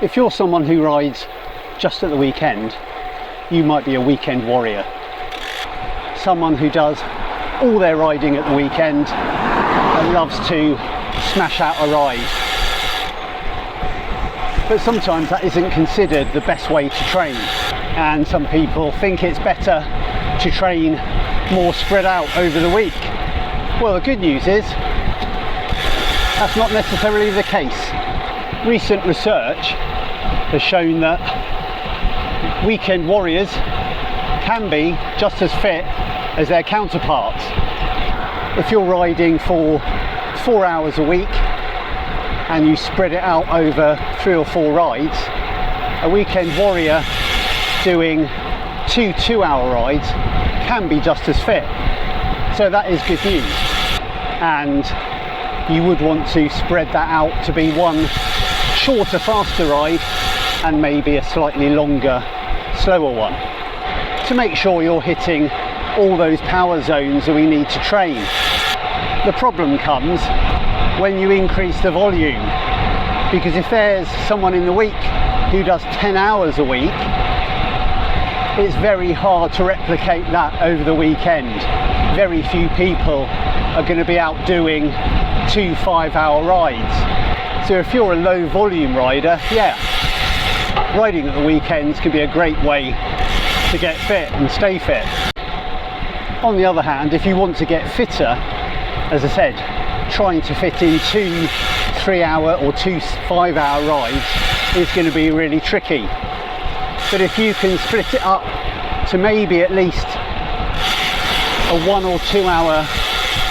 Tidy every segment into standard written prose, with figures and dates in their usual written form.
If you're someone who rides just at the weekend, you might be a weekend warrior. Someone who does all their riding at the weekend and loves to smash out a ride. But sometimes that isn't considered the best way to train, and some people think it's better to train more spread out over the week. Well, the good news is that's not necessarily the case. Recent research has shown that weekend warriors can be just as fit as their counterparts. If you're riding for 4 hours a week and you spread it out over 3 or 4 rides, a weekend warrior doing 2 2-hour rides can be just as fit. So that is good news, and you would want to spread that out to be one shorter, faster ride and maybe a slightly longer, slower one, to make sure you're hitting all those power zones that we need to train. The problem comes when you increase the volume, because if there's someone in the week who does 10 hours a week, it's very hard to replicate that over the weekend. Very few people are going to be out doing 2 5-hour rides. So if you're a low volume rider, yeah, riding at the weekends can be a great way to get fit and stay fit. On the other hand, if you want to get fitter, as I said, trying to fit in 2 3-hour or 2 5-hour rides is going to be really tricky. But if you can split it up to maybe at least a 1 or 2 hour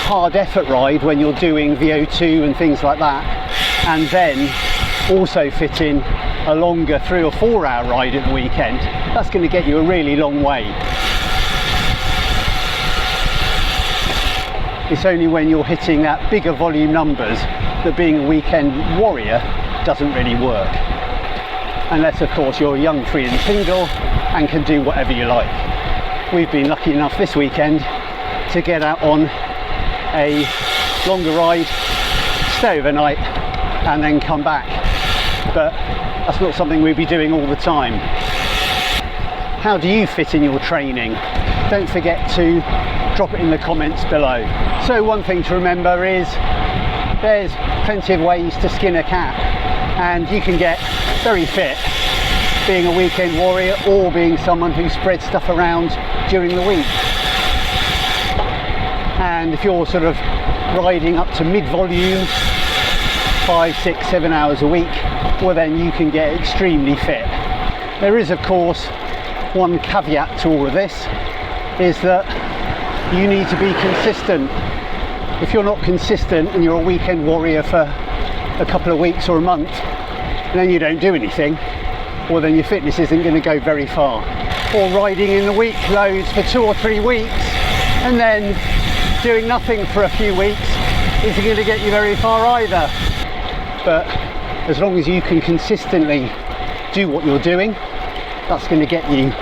hard effort ride when you're doing VO2 and things like that, and then also fit in a longer 3 or 4 hour ride at the weekend, that's going to get you a really long way. It's only when you're hitting that bigger volume numbers that being a weekend warrior doesn't really work. Unless of course you're young, free and single and can do whatever you like. We've been lucky enough this weekend to get out on a longer ride, stay overnight and then come back. But that's not something we'll be doing all the time. How do you fit in your training? Don't forget to drop it in the comments below. So one thing to remember is there's plenty of ways to skin a cat, and you can get very fit being a weekend warrior or being someone who spreads stuff around during the week. And if you're sort of riding up to mid-volume, 5, 6, 7 hours a week, well then you can get extremely fit. There is of course one caveat to all of this, is that you need to be consistent. If you're not consistent and you're a weekend warrior for a couple of weeks or a month, and then you don't do anything, well then your fitness isn't going to go very far. Or riding in the week loads for 2 or 3 weeks and then doing nothing for a few weeks isn't going to get you very far either. But as long as you can consistently do what you're doing, that's going to get you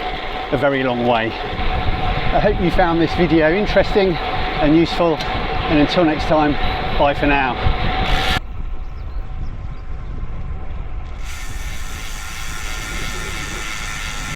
a very long way. I hope you found this video interesting and useful, and until next time, bye for now.